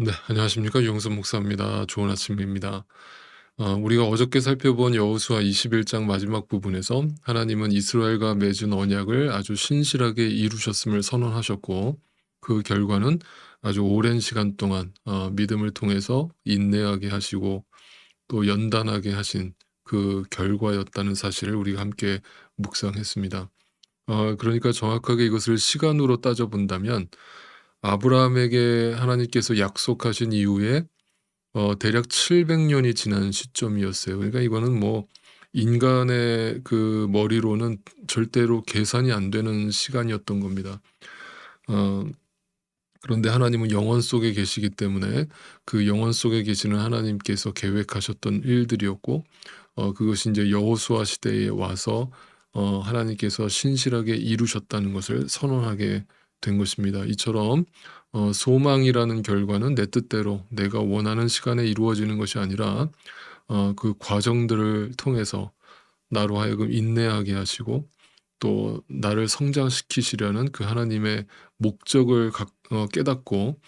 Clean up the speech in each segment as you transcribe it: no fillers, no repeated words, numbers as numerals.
네, 안녕하십니까. 유영선 목사입니다. 좋은 아침입니다. 우리가 어저께 살펴본 여호수아 21장 마지막 부분에서 하나님은 이스라엘과 맺은 언약을 아주 신실하게 이루셨음을 선언하셨고, 그 결과는 아주 오랜 시간 동안 믿음을 통해서 인내하게 하시고 또 연단하게 하신 그 결과였다는 사실을 우리가 함께 묵상했습니다. 그러니까 정확하게 이것을 시간으로 따져본다면 아브라함에게 하나님께서 약속하신 이후에 대략 700년이 지난 시점이었어요. 그러니까 이거는 뭐 인간의 그 머리로는 절대로 계산이 안 되는 시간이었던 겁니다. 어 그런데 하나님은 영원 속에 계시기 때문에 그 영원 속에 계시는 하나님께서 계획하셨던 일들이었고, 그것이 이제 여호수아 시대에 와서 하나님께서 신실하게 이루셨다는 것을 선언하게 된 것입니다. 이처럼 소망이라는 결과는 내 뜻대로 내가 원하는 시간에 이루어지는 것이 아니라 그 과정들을 통해서 나로 하여금 인내하게 하시고 또 나를 성장시키시려는 그 하나님의 목적을 깨닫고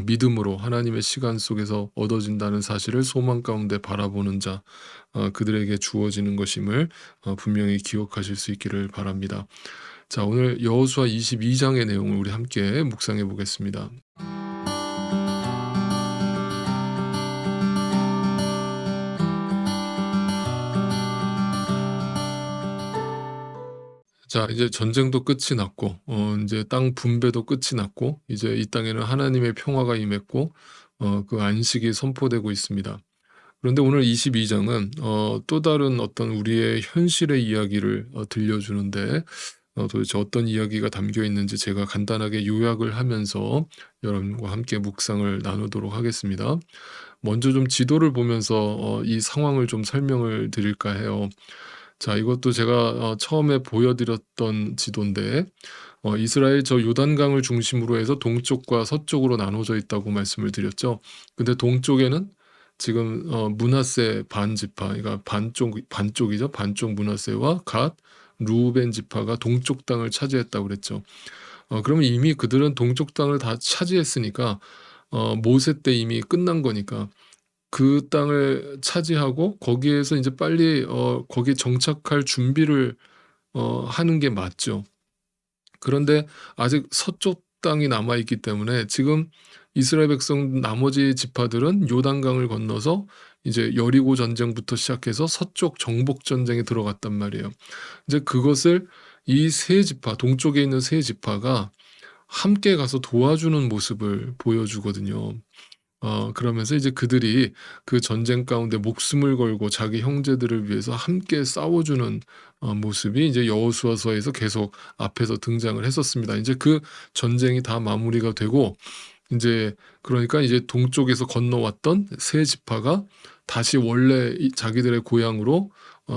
믿음으로 하나님의 시간 속에서 얻어진다는 사실을 소망 가운데 바라보는 자, 그들에게 주어지는 것임을 분명히 기억하실 수 있기를 바랍니다. 자, 오늘 여호수아 22장의 내용을 우리 함께 묵상해 보겠습니다. 자, 이제 전쟁도 끝이 났고 인제 땅 분배도 끝이 났고 이제 이 땅에는 하나님의 평화가 임했고 그 안식이 선포되고 있습니다. 그런데 오늘 22 장은 또 다른 어떤 우리의 현실의 이야기를 들려주는데, 도대체 어떤 이야기가 담겨 있는지 제가 간단하게 요약을 하면서 여러분과 함께 묵상을 나누도록 하겠습니다. 먼저 좀 지도를 보면서 이 상황을 좀 설명을 드릴까 해요. 자, 이것도 제가 처음에 보여드렸던 지도인데, 이스라엘 저 요단강을 중심으로 해서 동쪽과 서쪽으로 나눠져 있다고 말씀을 드렸죠. 근데 동쪽에는 지금 므낫세 반지파, 그러니까 반쪽이죠. 반쪽 므낫세와 갓, 루벤 지파가 동쪽 땅을 차지했다고 그랬죠. 그러면 이미 그들은 동쪽 땅을 다 차지했으니까 모세 때 이미 끝난 거니까 그 땅을 차지하고 거기에서 이제 빨리 거기에 정착할 준비를 하는 게 맞죠. 그런데 아직 서쪽 땅이 남아 있기 때문에 지금 이스라엘 백성 나머지 지파들은 요단강을 건너서 이제 여리고 전쟁부터 시작해서 서쪽 정복 전쟁에 들어갔단 말이에요. 이제 그것을 이 세 지파, 동쪽에 있는 세 지파가 함께 가서 도와주는 모습을 보여주거든요. 그러면서 이제 그들이 그 전쟁 가운데 목숨을 걸고 자기 형제들을 위해서 함께 싸워주는 모습이 이제 여호수아서에서 계속 앞에서 등장을 했었습니다. 이제 그 전쟁이 다 마무리가 되고 인제 그러니까 이제 동쪽에서 건너왔던 세 지파가 다시 원래 이 자기들의 고향으로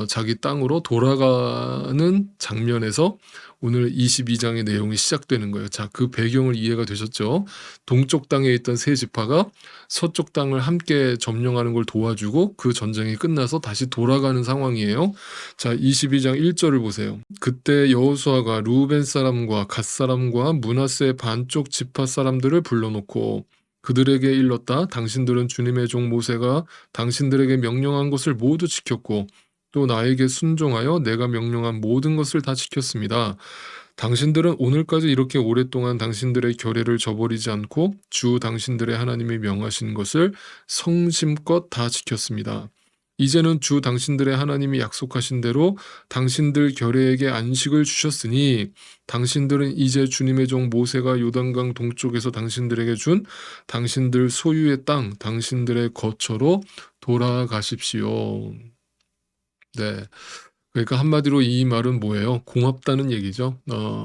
자기 땅으로 돌아가는 장면에서 오늘 22 장의 내용이 시작되는 거예요. 자, 그 배경을 이해가 되셨죠? 동쪽 땅에 있던 세 지파가 서쪽 땅을 함께 점령하는 걸 도와주고 그 전쟁이 끝나서 다시 돌아가는 상황이에요. 자, 22장 1 절을 보세요. 그때 여호수아가 루벤 사람과 갓 사람과 므낫세 반쪽 지파 사람들을 불러놓고 그들에게 일렀다. 당신들은 주님의 종 모세가 당신들에게 명령한 것을 모두 지켰고 또 나에게 순종하여 내가 명령한 모든 것을 다 지켰습니다. 당신들은 오늘까지 이렇게 오랫동안 당신들의 결례를 저버리지 않고 주 당신들의 하나님이 명하신 것을 성심껏 다 지켰습니다. 이제는 주 당신들의 하나님이 약속하신 대로 당신들 결례에게 안식을 주셨으니 당신들은 이제 주님의 종 모세가 요단강 동쪽에서 당신들에게 준 당신들 소유의 땅, 당신들의 거처로 돌아가십시오. 네. 그러니까 한마디로 이 말은 뭐예요? 고맙다는 얘기죠.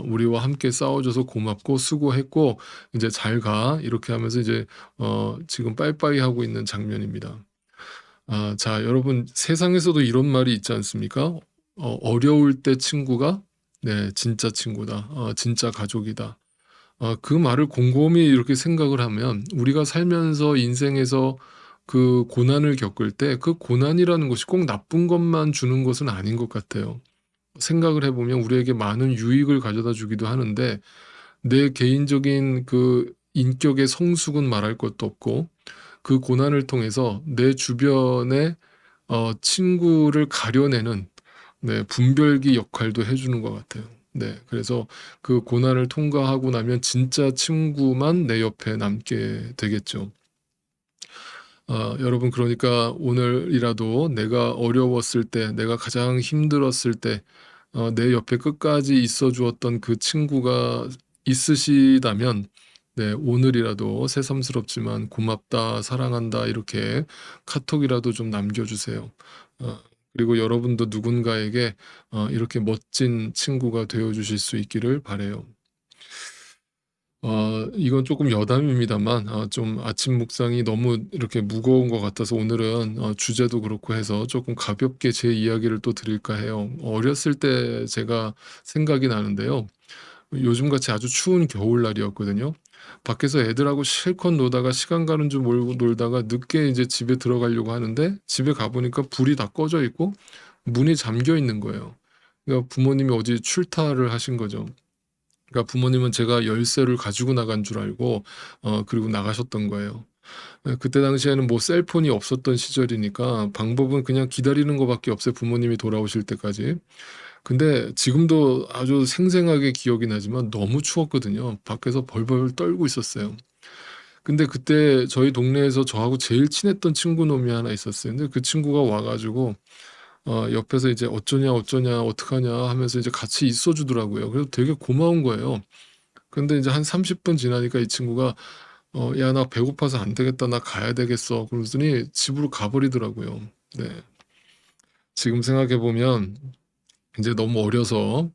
우리와 함께 싸워줘서 고맙고 수고했고 이제 잘 가. 이렇게 하면서 이제 지금 빠이빠이 하고 있는 장면입니다. 자, 여러분 세상에서도 이런 말이 있지 않습니까? 어려울 때 친구가 네, 진짜 친구다. 진짜 가족이다. 그 말을 곰곰이 이렇게 생각을 하면 우리가 살면서 인생에서 그 고난을 겪을 때 그 고난이라는 것이 꼭 나쁜 것만 주는 것은 아닌 것 같아요. 생각을 해보면 우리에게 많은 유익을 가져다 주기도 하는데 내 개인적인 그 인격의 성숙은 말할 것도 없고 그 고난을 통해서 내 주변에 친구를 가려내는 분별기 역할도 해 주는 것 같아요. 네. 그래서 그 고난을 통과하고 나면 진짜 친구만 내 옆에 남게 되겠죠. 여러분, 그러니까 오늘이라도 내가 어려웠을 때, 내가 가장 힘들었을 때 내 옆에 끝까지 있어 주었던 그 친구가 있으시다면 오늘이라도 새삼스럽지만 "고맙다. 사랑한다." 이렇게 카톡이라도 좀 남겨 주세요. 어 그리고 여러분도 누군가에게 이렇게 멋진 친구가 되어 주실 수 있기를 바라요. 이건 조금 여담입니다만 좀 아침 묵상이 너무 이렇게 무거운 것 같아서 오늘은 주제도 그렇고 해서 조금 가볍게 제 이야기를 또 드릴까 해요. 어렸을 때 제가 생각이 나는데요. 요즘같이 아주 추운 겨울날이었거든요. 밖에서 애들하고 실컷 노다가 시간 가는 줄 모르고 놀다가 늦게 이제 집에 들어가려고 하는데 집에 가 보니까 불이 다 꺼져 있고 문이 잠겨 있는 거예요. 그러니까 부모님이 어디 출타를 하신 거죠. 그러니까 부모님은 제가 열쇠를 가지고 나간 줄 알고 그리고 나가셨던 거예요. 그때 당시에는 뭐 셀폰이 없었던 시절이니까 방법은 그냥 기다리는 거 밖에 없어요, 부모님이 돌아오실 때까지. 근데 지금도 아주 생생하게 기억이 나지만 너무 추웠거든요. 밖에서 벌벌 떨고 있었어요. 근데 그때 저희 동네에서 저하고 제일 친했던 친구 놈이 하나 있었어요. 근데 그 친구가 와 가지고 옆에서 이제 "어쩌냐, 어쩌냐. 어떡하냐." 하면서 이제 같이 있어 주더라고요. 그래서 되게 고마운 거예요. 근데 이제 한 30분 지나니까 이 친구가 "야, 나 배고파서 안 되겠다. 나 가야 되겠어." 그러더니 집으로 가 버리더라고요. 네. 지금 생각해 보면 이제 너무 어려서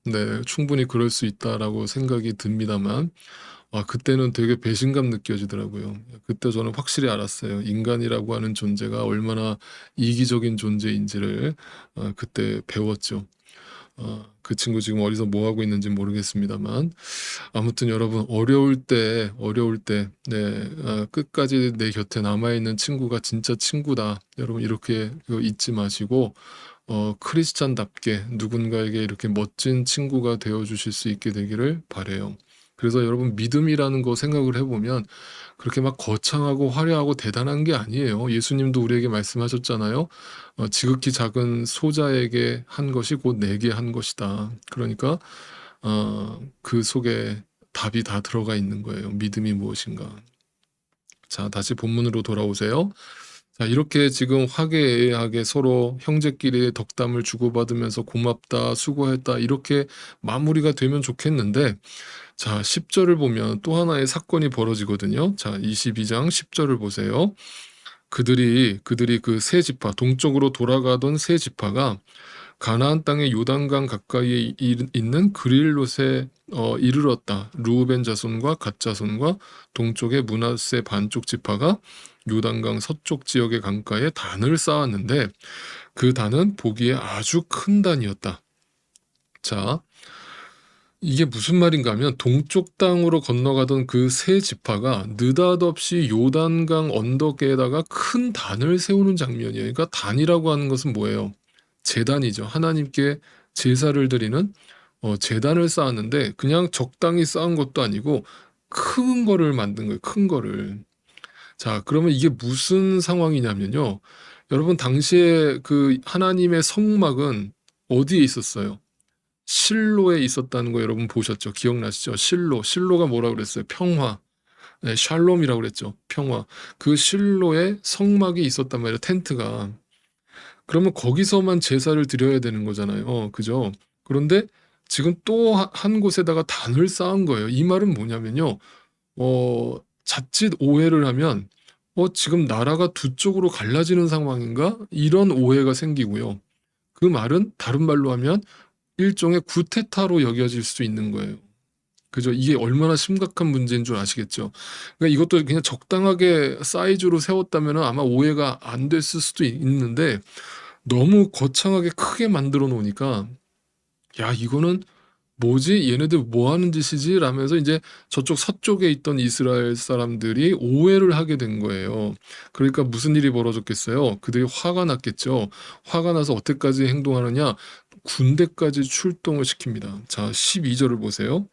충분히 그럴 수 있다라고 생각이 듭니다만 그때는 되게 배신감 느껴지더라고요. 그때 저는 확실히 알았어요. 인간이라고 하는 존재가 얼마나 이기적인 존재인지를 그때 배웠죠. 그 친구 지금 어디서 뭐 하고 있는지 모르겠습니다만 아무튼 여러분, 어려울 때 끝까지 내 곁에 남아 있는 친구가 진짜 친구다. 여러분, 이렇게 잊지 마시고 크리스찬답게 누군가에게 이렇게 멋진 친구가 되어 주실 수 있게 되기를 바라요. 그래서 여러분, 믿음이라는 거 생각을 해 보면 그렇게 막 거창하고 화려하고 대단한 게 아니에요. 예수님도 우리에게 말씀하셨잖아요. "지극히 작은 소자에게 한 것이 곧 내게 한 것이다." 그러니까 그 속에 답이 다 들어가 있는 거예요. 믿음이 무엇인가. 자, 다시 본문으로 돌아오세요. 자, 이렇게 지금 화기애애하게 서로 형제끼리 덕담을 주고받으면서 "고맙다. 수고했다." 이렇게 마무리가 되면 좋겠는데, 자 10 절을 보면 또 하나의 사건이 벌어지거든요. 자, 22장 10 절을 보세요. 그들이 그 세 지파, 동쪽으로 돌아가던 세 지파가 가나안 땅의 요단강 가까이에 있는 그릴롯에 이르렀다. 루우벤 자손과 갓 자손과 동쪽의 므낫세 반쪽 지파가 요단강 서쪽 지역의 강가에 단을 쌓았는데 그 단은 보기에 아주 큰 단이었다. 자, 이게 무슨 말인가 하면 동쪽 땅으로 건너가던 그 세 지파가 느닷없이 요단강 언덕에다가 큰 단을 세우는 장면이에요. 그러니까 단이라고 하는 것은 뭐예요? 제단이죠. 하나님께 제사를 드리는 제단을 쌓았는데 그냥 적당히 쌓은 것도 아니고 큰 거를 만든 거예요, 큰 거를. 자, 그러면 이게 무슨 상황이냐면요. 여러분, 당시에 그 하나님의 성막은 어디에 있었어요? 실로에 있었다는 거 여러분 보셨죠? 기억나시죠? 실로. 실로가 뭐라 그랬어요? 평화. 네, 샬롬이라고 그랬죠. 평화. 그 실로에 성막이 있었단 말이에요, 텐트가. 그러면 거기서만 제사를 드려야 되는 거잖아요. 그죠? 그런데 지금 또 한 곳에다가 단을 쌓은 거예요. 이 말은 뭐냐면요. 자칫 오해를 하면 '지금 나라가 두 쪽으로 갈라지는 상황인가?' 이런 오해가 생기고요. 그 말은 다른 말로 하면 일종의 구테타로 여겨질 수 있는 거예요. 그죠? 이게 얼마나 심각한 문제인 줄 아시겠죠? 그러니까 이것도 그냥 적당하게 사이즈로 세웠다면은 아마 오해가 안 됐을 수도 있는데 너무 거창하게 크게 만들어 놓으니까 '야, 이거는 뭐지? 얘네들 뭐 하는 짓이지?' 라면서 이제 저쪽 서쪽에 있던 이스라엘 사람들이 오해를 하게 된 거예요. 그러니까 무슨 일이 벌어졌겠어요? 그들이 화가 났겠죠. 화가 나서 어떻게까지 행동하느냐? 군대까지 출동을 시킵니다. 자, 12 절을 보세요.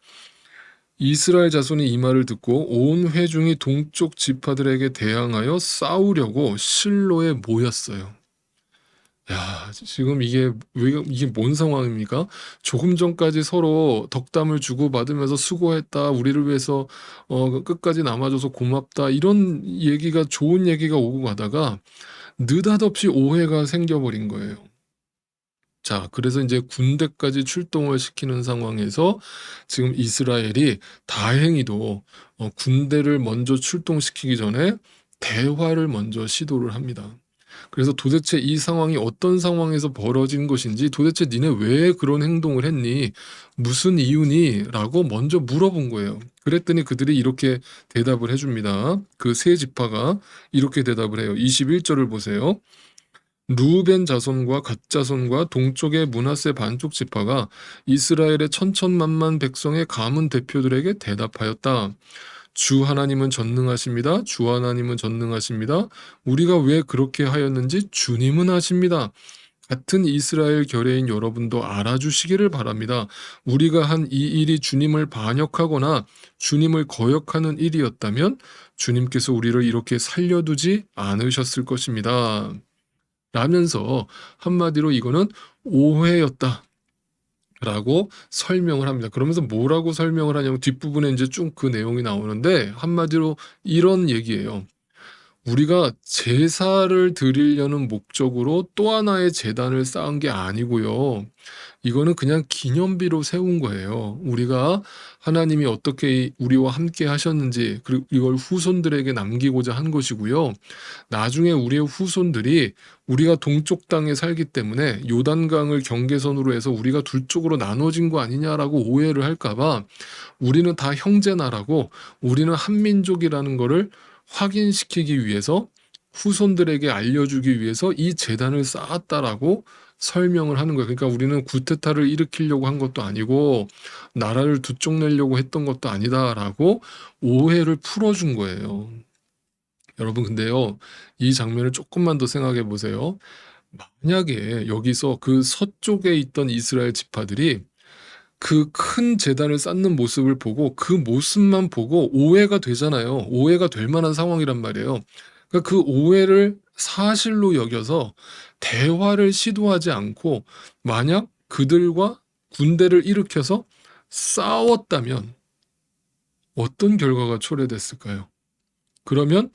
이스라엘 자손이 이 말을 듣고 온 회중이 동쪽 지파들에게 대항하여 싸우려고 실로에 모였어요. 야, 지금 이게 뭔 상황입니까? 조금 전까지 서로 덕담을 주고받으면서 수고했다, 우리를 위해서 끝까지 남아줘서 고맙다, 이런 얘기가, 좋은 얘기가 오고 가다가 느닷없이 오해가 생겨버린 거예요. 자, 그래서 이제 군대까지 출동을 시키는 상황에서 지금 이스라엘이 다행히도 군대를 먼저 출동시키기 전에 대화를 먼저 시도를 합니다. 그래서 도대체 이 상황이 어떤 상황에서 벌어진 것인지, 도대체 니네 왜 그런 행동을 했니? 무슨 이유니? 라고 먼저 물어본 거예요. 그랬더니 그들이 이렇게 대답을 해줍니다. 그 세 지파가 이렇게 대답을 해요. 21절을 보세요. 루벤 자손과 갓 자손과 동쪽의 므낫세 반쪽 지파가 이스라엘의 천천만만 백성의 가문 대표들에게 대답하였다. 주 하나님은 전능하십니다. 주 하나님은 전능하십니다. 우리가 왜 그렇게 하였는지 주님은 아십니다. 같은 이스라엘 결의인 여러분도 알아주시기를 바랍니다. 우리가 한 이 일이 주님을 반역하거나 주님을 거역하는 일이었다면 주님께서 우리를 이렇게 살려두지 않으셨을 것입니다. 라면서 한마디로 이거는 오해였다 라고 설명을 합니다. 그러면서 뭐라고 설명을 하냐면, 뒷부분에 이제 쭉 그 내용이 나오는데 한마디로 이런 얘기예요. 우리가 제사를 드리려는 목적으로 또 하나의 제단을 쌓은 게 아니고요. 이거는 그냥 기념비로 세운 거예요. 우리가 하나님이 어떻게 우리와 함께 하셨는지, 그리고 이걸 후손들에게 남기고자 한 것이고요. 나중에 우리의 후손들이 우리가 동쪽 땅에 살기 때문에 요단강을 경계선으로 해서 우리가 둘 쪽으로 나눠진 거 아니냐라고 오해를 할까봐 우리는 다 형제나라고, 우리는 한민족이라는 거를 확인시키기 위해서, 후손들에게 알려주기 위해서 이 제단을 쌓았다라고 설명을 하는 거예요. 그러니까 우리는 구테타를 일으키려고 한 것도 아니고 나라를 두 쪽 내려고 했던 것도 아니다라고 오해를 풀어준 거예요. 여러분, 근데요, 이 장면을 조금만 더 생각해 보세요. 만약에 여기서 그 서쪽에 있던 이스라엘 지파들이 그 큰 제단을 쌓는 모습을 보고 그 모습만 보고 오해가 되잖아요. 오해가 될 만한 상황이란 말이에요. 그러니까 그 오해를 사실로 여겨서 대화를 시도하지 않고 만약 그들과 군대를 일으켜서 싸웠다면 어떤 결과가 초래됐을까요? 그러면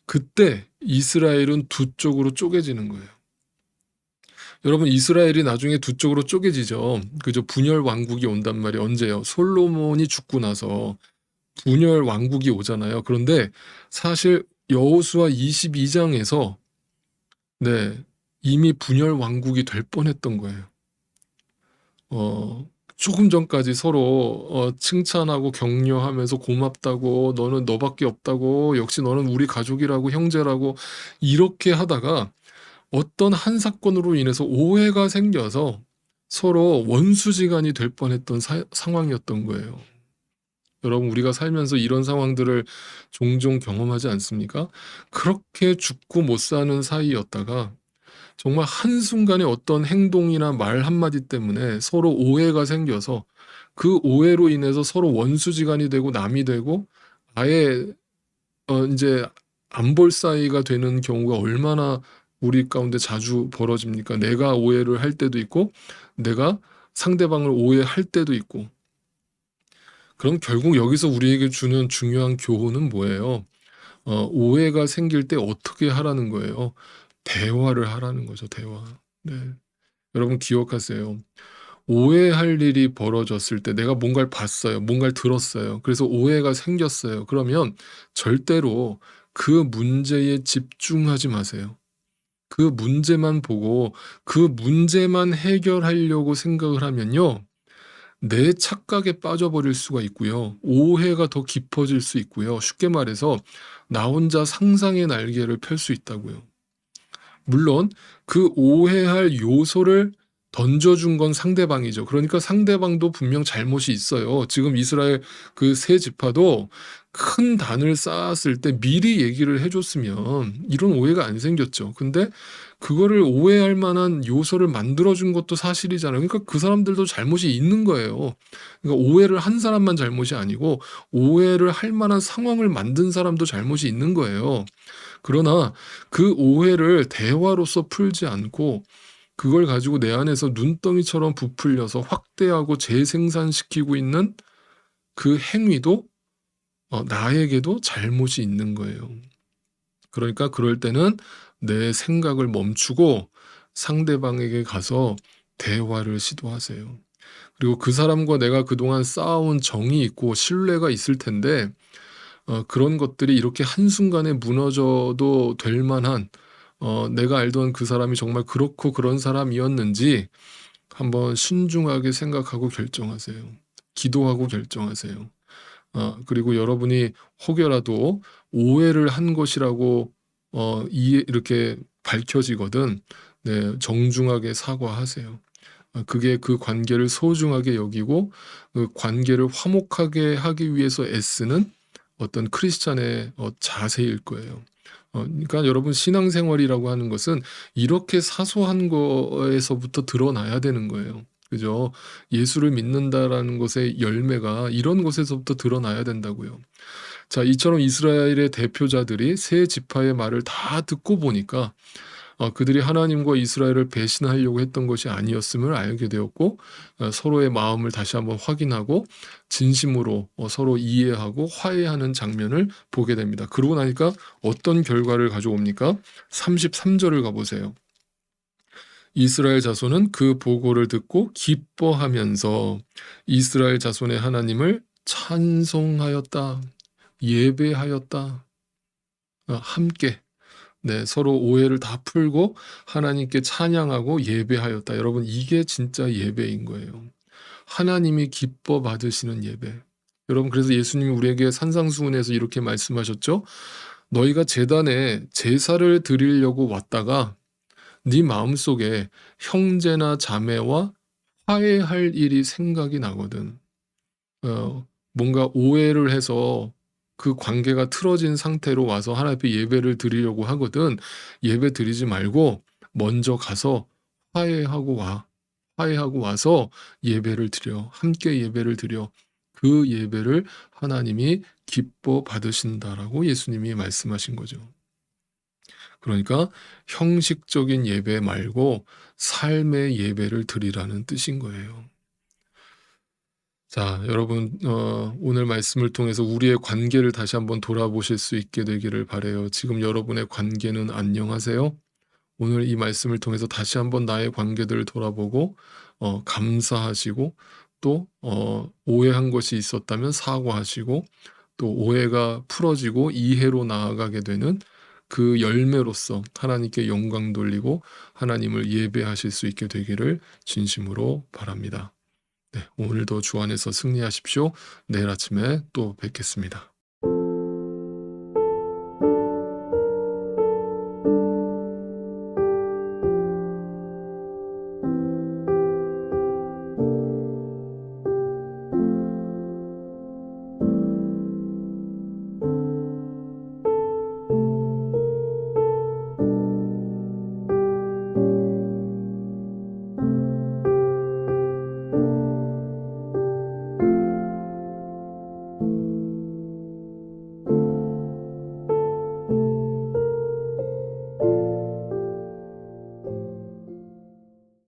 그때 이스라엘은 두 쪽으로 쪼개지는 거예요. 여러분, 이스라엘이 나중에 두 쪽으로 쪼개지죠. 그죠? 분열 왕국이 온단 말이에요. 언제요? 솔로몬이 죽고 나서 분열 왕국이 오잖아요. 그런데 사실 여호수아 22장에서 이미 분열 왕국이 될 뻔했던 거예요. 조금 전까지 서로 칭찬하고 격려하면서 고맙다고, 너는 너밖에 없다고, 역시 너는 우리 가족이라고, 형제라고, 이렇게 하다가 어떤 한 사건으로 인해서 오해가 생겨서 서로 원수지간이 될 뻔했던 상황이었던 거예요. 여러분, 우리가 살면서 이런 상황들을 종종 경험하지 않습니까? 그렇게 죽고 못 사는 사이였다가 정말 한순간에 어떤 행동이나 말 한마디 때문에 서로 오해가 생겨서 그 오해로 인해서 서로 원수지간이 되고 남이 되고 아예 이제 안 볼 사이가 되는 경우가 얼마나 우리 가운데 자주 벌어집니까? 내가 오해를 할 때도 있고 내가 상대방을 오해할 때도 있고. 그럼 결국 여기서 우리에게 주는 중요한 교훈은 뭐예요? 오해가 생길 때 어떻게 하라는 거예요? 대화를 하라는 거죠, 대화. 네. 여러분, 기억하세요. 오해할 일이 벌어졌을 때 내가 뭔가를 봤어요. 뭔가를 들었어요. 그래서 오해가 생겼어요. 그러면 절대로 그 문제에 집중하지 마세요. 그 문제만 보고 그 문제만 해결하려고 생각을 하면요, 내 착각에 빠져버릴 수가 있고요. 오해가 더 깊어질 수 있고요. 쉽게 말해서 나 혼자 상상의 날개를 펼 수 있다고요. 물론 그 오해할 요소를 던져준 건 상대방이죠. 그러니까 상대방도 분명 잘못이 있어요. 지금 이스라엘 그 세 지파도 큰 단을 쌓았을 때 미리 얘기를 해 줬으면 이런 오해가 안 생겼죠. 근데 그거를 오해할 만한 요소를 만들어 준 것도 사실이잖아요. 그러니까 그 사람들도 잘못이 있는 거예요. 그러니까 오해를 한 사람만 잘못이 아니고 오해를 할 만한 상황을 만든 사람도 잘못이 있는 거예요. 그러나 그 오해를 대화로서 풀지 않고 그걸 가지고 내 안에서 눈덩이처럼 부풀려서 확대하고 재생산시키고 있는 그 행위도 나에게도 잘못이 있는 거예요. 그러니까 그럴 때는 내 생각을 멈추고 상대방에게 가서 대화를 시도하세요. 그리고 그 사람과 내가 그동안 쌓아온 정이 있고 신뢰가 있을 텐데 그런 것들이 이렇게 한순간에 무너져도 될 만한 내가 알던 그 사람이 정말 그렇고 그런 사람이었는지 한번 신중하게 생각하고 결정하세요. 기도하고 결정하세요. 그리고 여러분이 혹여라도 오해를 한 것이라고 이렇게 밝혀지거든 네 정중하게 사과하세요. 그게 그 관계를 소중하게 여기고 그 관계를 화목하게 하기 위해서 애쓰는 어떤 크리스찬의 자세일 거예요. 그러니까 여러분 신앙생활이라고 하는 것은 이렇게 사소한 거에서부터 드러나야 되는 거예요. 그죠? 예수를 믿는다라는 것의 열매가 이런 것에서부터 드러나야 된다고요. 자, 이처럼 이스라엘의 대표자들이 세 지파의 말을 다 듣고 보니까 그들이 하나님과 이스라엘을 배신하려고 했던 것이 아니었음을 알게 되었고 서로의 마음을 다시 한번 확인하고 진심으로 서로 이해하고 화해하는 장면을 보게 됩니다. 그러고 나니까 어떤 결과를 가져옵니까? 33절을 가보세요. 이스라엘 자손은 그 보고를 듣고 기뻐하면서 이스라엘 자손의 하나님을 찬송하였다. 예배하였다. 함께 네, 서로 오해를 다 풀고 하나님께 찬양하고 예배하였다. 여러분, 이게 진짜 예배인 거예요. 하나님이 기뻐 받으시는 예배. 여러분, 그래서 예수님이 우리에게 산상수훈에서 이렇게 말씀하셨죠. 너희가 제단에 제사를 드리려고 왔다가 네 마음속에 형제나 자매와 화해할 일이 생각이 나거든. 뭔가 오해를 해서 그 관계가 틀어진 상태로 와서 하나님 앞에 예배를 드리려고 하거든 예배 드리지 말고 먼저 가서 화해하고 와. 화해하고 와서 예배를 드려. 함께 예배를 드려. 그 예배를 하나님이 기뻐 받으신다라고 예수님이 말씀하신 거죠. 그러니까 형식적인 예배 말고 삶의 예배를 드리라는 뜻인 거예요. 자, 여러분, 오늘 말씀을 통해서 우리의 관계를 다시 한번 돌아보실 수 있게 되기를 바라요. 지금 여러분의 관계는 안녕하세요? 오늘 이 말씀을 통해서 다시 한번 나의 관계들을 돌아보고 감사하시고 또 오해한 것이 있었다면 사과하시고 또 오해가 풀어지고 이해로 나아가게 되는 그 열매로서 하나님께 영광 돌리고 하나님을 예배하실 수 있게 되기를 진심으로 바랍니다. 네, 오늘도 주 안에서 승리하십시오. 내일 아침에 또 뵙겠습니다.